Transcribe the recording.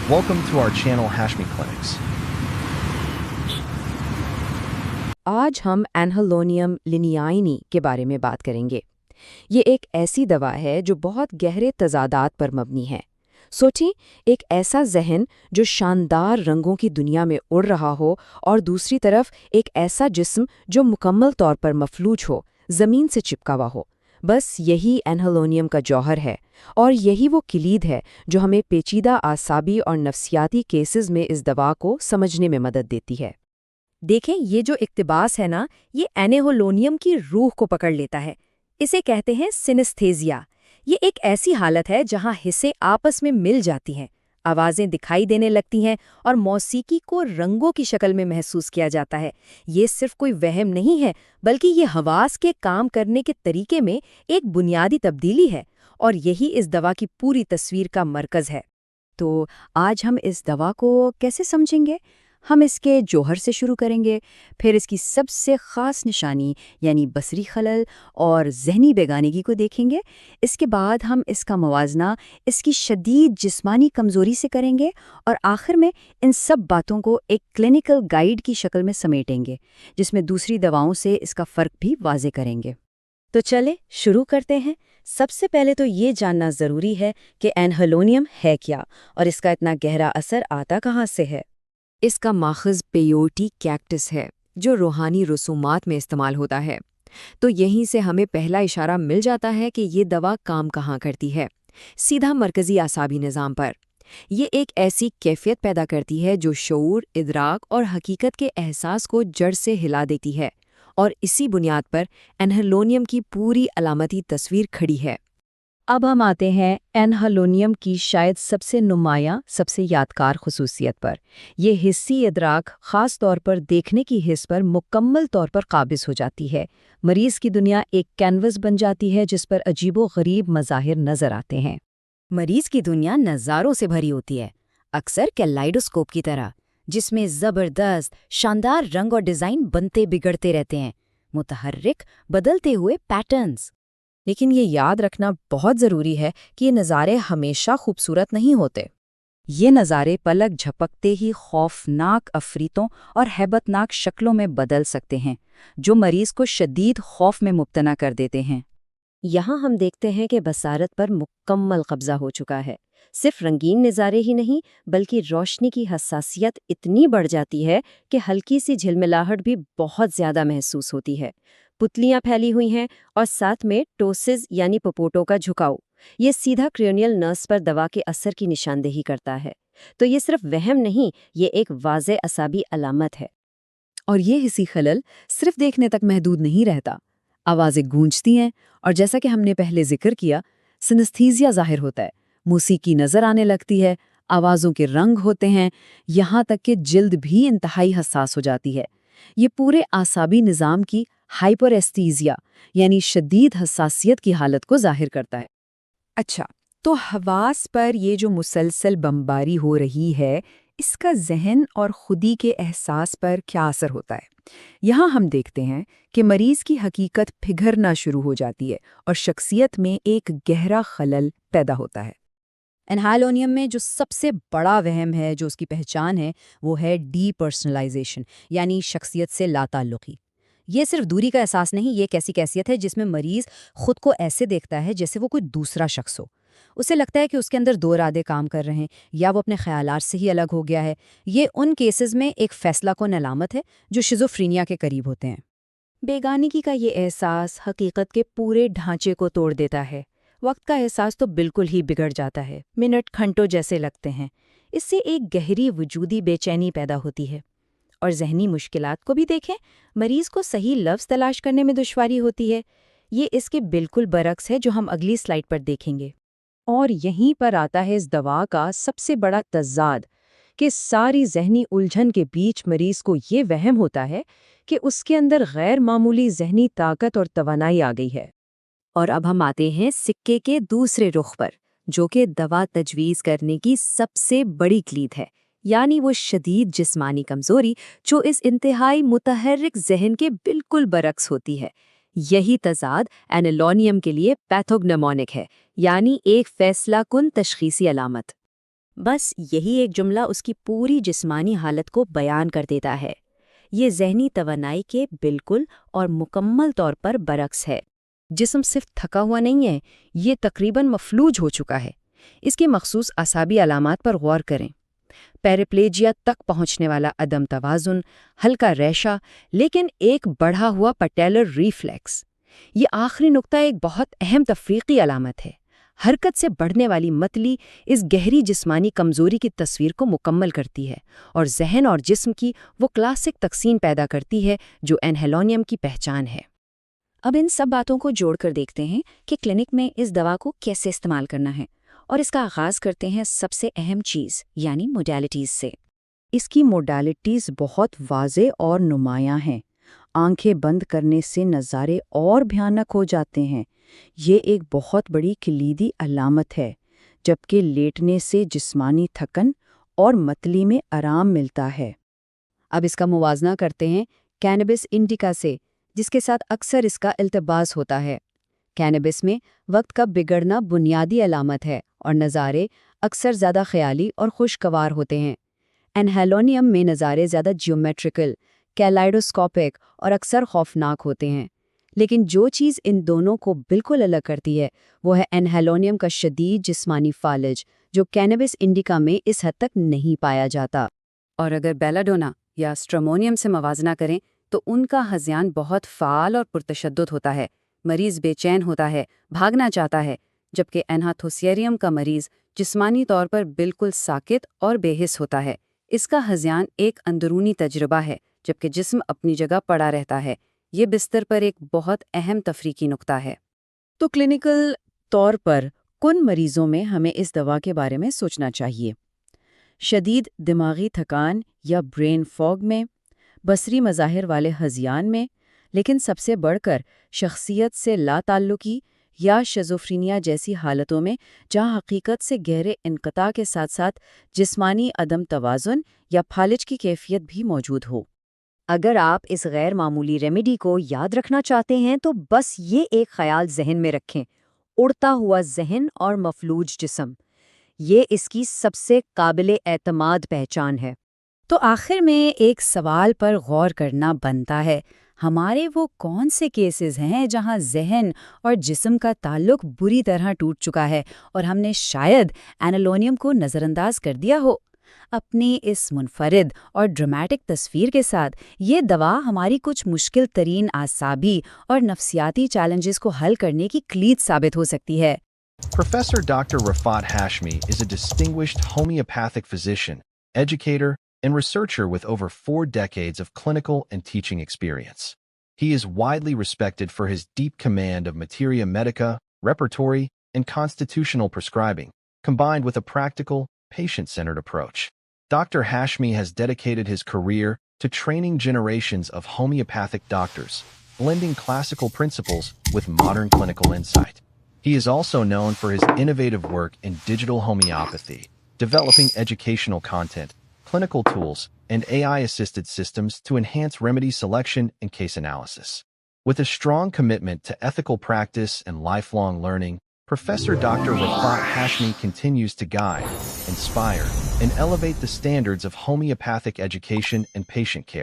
Welcome to our channel Hashmi Clinics. आज हम एनहेलोनियम लिनियाइनी के बारे में बात करेंगे। ये एक ऐसी दवा है जो बहुत गहरे तज़ादात पर मबनी है। सोचें, एक ऐसा जहन जो शानदार रंगों की दुनिया में उड़ रहा हो और दूसरी तरफ एक ऐसा जिस्म जो मुकम्मल तौर पर मफलूज हो, ज़मीन से चिपका हुआ हो। बस यही एनहेलोनियम का जौहर है और यही वो किलीद है जो हमें पेचीदा आसाबी और नफ्सियाती केसेस में इस दवा को समझने में मदद देती है। देखें, ये जो इक्तिबास है ना, ये एनहेलोनियम की रूह को पकड़ लेता है। इसे कहते हैं सिनेस्थेजिया। ये एक ऐसी हालत है जहां हिस्से आपस में मिल जाती हैं, आवाज़ें दिखाई देने लगती हैं और मौसीकी को रंगों की शक्ल में महसूस किया जाता है। ये सिर्फ कोई वहम नहीं है, बल्कि ये हवास के काम करने के तरीके में एक बुनियादी तब्दीली है और यही इस दवा की पूरी तस्वीर का मरकज़ है। तो आज हम इस दवा को कैसे समझेंगे? हम इसके जौहर से शुरू करेंगे, फिर इसकी सबसे ख़ास निशानी यानी बसरी खलल और ज़हनी बेगानगी को देखेंगे। इसके बाद हम इसका मवाजना इसकी शदीद जिस्मानी कमज़ोरी से करेंगे और आखिर में इन सब बातों को एक क्लिनिकल गाइड की शक्ल में समेटेंगे, जिसमें दूसरी दवाओं से इसका फ़र्क भी वाज़े करेंगे। तो चले शुरू करते हैं। सबसे पहले तो ये जानना ज़रूरी है कि एनहेलोनियम है क्या और इसका इतना गहरा असर आता कहाँ से है। इसका माखज़ पेयोटी कैक्टस है, जो रूहानी रसूमात में इस्तेमाल होता है। तो यहीं से हमें पहला इशारा मिल जाता है कि ये दवा काम कहाँ करती है। सीधा मरकज़ी आसाबी निज़ाम पर। ये एक ऐसी कैफियत पैदा करती है जो शऊर, इदराक और हकीकत के एहसास को जड़ से हिला देती है, और इसी बुनियाद पर एनहेलोनियम की पूरी अलामती तस्वीर खड़ी है। अब हम आते हैं एनहेलोनियम की शायद सबसे नुमायाँ, सबसे यादगार खुसूसियत पर। ये हिस्सी इदराक ख़ास तौर पर देखने की हिस्स पर मुकम्मल तौर पर काबिज़ हो जाती है। मरीज़ की दुनिया एक कैनवस बन जाती है जिस पर अजीबो गरीब मज़ाहिर नज़र आते हैं। मरीज़ की दुनिया नज़ारों से भरी होती है, अक्सर कैलाइडोस्कोप की तरह, जिसमें ज़बरदस्त शानदार रंग और डिज़ाइन बनते बिगड़ते रहते हैं, मुतहर्रिक बदलते हुए पैटर्न्स। लेकिन ये याद रखना बहुत ज़रूरी है कि ये नज़ारे हमेशा खूबसूरत नहीं होते। ये नज़ारे पलक झपकते ही खौफनाक अफरीतों और हैबतनाक शक्लों में बदल सकते हैं, जो मरीज़ को शदीद खौफ में मुब्तना कर देते हैं। यहाँ हम देखते हैं कि बसारत पर मुकम्मल कब्जा हो चुका है। सिर्फ रंगीन नज़ारे ही नहीं, बल्कि रोशनी की हसासियत इतनी बढ़ जाती है कि हल्की सी झिलमिलाहट भी बहुत ज़्यादा महसूस होती है। पुतलियाँ फैली हुई हैं और साथ में टोसिस यानी पपोटों का झुकाव। ये सीधा क्रेनियल नर्व्स पर दवा के असर की निशानदेही करता है। तो ये सिर्फ वहम नहीं, ये एक वाज़े असाबी अलामत है। और ये हिस्सी खलल सिर्फ देखने तक महदूद नहीं रहता। आवाज़ें गूंजती हैं और जैसा कि हमने पहले जिक्र किया, सिनेस्थीजिया ज़ाहिर होता है, मौसीकी नज़र आने लगती है, आवाज़ों के रंग होते हैं, यहाँ तक कि जिल्द भी इंतहाई हसास हो जाती है। ये पूरे आसाबी निज़ाम की हाइपरएस्थीजिया यानी शदीद हसासियत की हालत को ज़ाहिर करता है। अच्छा, तो हवास पर ये जो मुसलसल बमबारी हो रही है, इसका ज़हन और खुदी के एहसास पर क्या असर होता है? यहाँ हम देखते हैं कि मरीज़ की हकीकत पिघलना शुरू हो जाती है और शख्सियत में एक गहरा खलल पैदा होता है। एनहेलोनियम में जो सबसे बड़ा वहम है, जो उसकी पहचान है, वो है डीपर्सनलाइजेशन यानी शख्सियत से लाताल्लुक़ी। ये सिर्फ दूरी का एहसास नहीं, ये एक ऐसी कैफियत है जिसमें मरीज़ खुद को ऐसे देखता है जैसे वो कोई दूसरा शख्स हो। उसे लगता है कि उसके अंदर दो इरादे काम कर रहे हैं या वो अपने ख्यालात से ही अलग हो गया है। ये उन केसेस में एक फैसला कुन अलामत है जो शिज़ोफ्रीनिया के करीब होते हैं। बेगानगी का ये एहसास हकीकत के पूरे ढांचे को तोड़ देता है। वक्त का एहसास तो बिल्कुल ही बिगड़ जाता है, मिनट घंटों जैसे लगते हैं। इससे एक गहरी वजूदी बेचैनी पैदा होती है। और जहनी मुश्किलात को भी देखें, मरीज़ को सही लफ्ज़ तलाश करने में दुश्वारी होती है। ये इसके बिल्कुल बरक्स है जो हम अगली स्लाइड पर देखेंगे। और यहीं पर आता है इस दवा का सबसे बड़ा तज़ाद कि सारी ज़हनी उलझन के बीच मरीज़ को ये वहम होता है कि उसके अंदर गैर मामूली ज़हनी ताकत और तवानाई आ गई है। और अब हम आते हैं सिक्के के दूसरे रुख पर, जो कि दवा तजवीज़ करने की सबसे बड़ी क्लीद है, यानी वो शदीद जिस्मानी कमज़ोरी जो इस इंतहाई मुतहर्रिक ज़हन के बिल्कुल बरक्स होती है। यही तज़ाद एनहेलोनियम के लिए पैथोग्नोमोनिक है, यानी एक फैसला कुन तशख़ीसी अलामत। بس یہی ایک جملہ اس کی پوری جسمانی حالت کو بیان کر دیتا ہے۔ یہ ذہنی توانائی کے بالکل اور مکمل طور پر برعکس ہے۔ جسم صرف تھکا ہوا نہیں ہے، یہ تقریباً مفلوج ہو چکا ہے۔ اس کی مخصوص اعصابی علامات پر غور کریں۔ پیراپلیجیا تک پہنچنے والا عدم توازن، ہلکا ریشہ، لیکن ایک بڑھا ہوا پٹیلر ریفلیکس۔ یہ آخری نقطہ ایک بہت اہم تفریقی علامت ہے۔ حرکت سے بڑھنے والی متلی اس گہری جسمانی کمزوری کی تصویر کو مکمل کرتی ہے اور ذہن اور جسم کی وہ کلاسک تقسیم پیدا کرتی ہے جو انہیلونیم کی پہچان ہے۔ اب ان سب باتوں کو جوڑ کر دیکھتے ہیں کہ کلینک میں اس دوا کو کیسے استعمال کرنا ہے، اور اس کا آغاز کرتے ہیں سب سے اہم چیز یعنی موڈیلٹیز سے۔ اس کی موڈیلٹیز بہت واضح اور نمایاں ہیں۔ آنکھیں بند کرنے سے نظارے اور بھیانک ہو جاتے ہیں، یہ ایک بہت بڑی کلیدی علامت ہے، جبکہ لیٹنے سے جسمانی تھکن اور متلی میں آرام ملتا ہے۔ اب اس کا موازنہ کرتے ہیں کینبس انڈیکا سے، جس کے ساتھ اکثر اس کا التباس ہوتا ہے۔ کینبس میں وقت کا بگڑنا بنیادی علامت ہے اور نظارے اکثر زیادہ خیالی اور خوشگوار ہوتے ہیں۔ انہیلونیم میں نظارے زیادہ جیومیٹریکل، کیلائڈوسکوپک اور اکثر خوفناک ہوتے ہیں۔ لیکن جو چیز ان دونوں کو بالکل الگ کرتی ہے وہ ہے انہیلونیم کا شدید جسمانی فالج، جو کینبس انڈیکا میں اس حد تک نہیں پایا جاتا۔ اور اگر بیلاڈونا یا اسٹرامونیم سے موازنہ کریں تو ان کا ہذیان بہت فعال اور پرتشدد ہوتا ہے۔ مریض بے چین ہوتا ہے، بھاگنا چاہتا ہے، جبکہ انہاتھوسیریم کا مریض جسمانی طور پر بالکل ساکت اور بے حس ہوتا ہے۔ اس کا ہذیان ایک اندرونی تجربہ ہے، جبکہ جسم اپنی جگہ پڑا رہتا ہے۔ یہ بستر پر ایک بہت اہم تفریقی نقطہ ہے۔ تو کلینیکل طور پر کن مریضوں میں ہمیں اس دوا کے بارے میں سوچنا چاہیے؟ شدید دماغی تھکان یا برین فاگ میں، بصری مظاہر والے ہذیان میں، لیکن سب سے بڑھ کر شخصیت سے لا تعلقی یا شیزوفرینیا جیسی حالتوں میں جہاں حقیقت سے گہرے انقطاع کے ساتھ ساتھ جسمانی عدم توازن یا فالج کی کیفیت بھی موجود ہو۔ اگر آپ اس غیر معمولی ریمیڈی کو یاد رکھنا چاہتے ہیں تو بس یہ ایک خیال ذہن میں رکھیں: اڑتا ہوا ذہن اور مفلوج جسم۔ یہ اس کی سب سے قابل اعتماد پہچان ہے۔ تو آخر میں ایک سوال پر غور کرنا بنتا ہے، ہمارے وہ کون سے کیسز ہیں جہاں ذہن اور جسم کا تعلق بری طرح ٹوٹ چکا ہے اور ہم نے شاید انہیلونیم کو نظر انداز کر دیا ہو؟ اپنی اس منفرد اور ڈرامیٹک تصویر کے ساتھ یہ دوا ہماری کچھ مشکل ترین اعصابی اور نفسیاتی چیلنجز کو حل کرنے کی کلید ثابت ہو سکتی ہے۔ Professor Dr. Rafat Hashmi is a distinguished homeopathic physician, educator, and researcher with over 4 decades of clinical and teaching experience. He is widely respected for his deep command of materia medica, repertory, and constitutional prescribing, combined with a practical, patient-centered approach. Dr. Hashmi has dedicated his career to training generations of homeopathic doctors, blending classical principles with modern clinical insight. He is also known for his innovative work in digital homeopathy, developing educational content, clinical tools, and AI-assisted systems to enhance remedy selection and case analysis. With a strong commitment to ethical practice and lifelong learning, Professor Dr. Rafat Hashmi continues to guide, inspire, and elevate the standards of homeopathic education and patient care.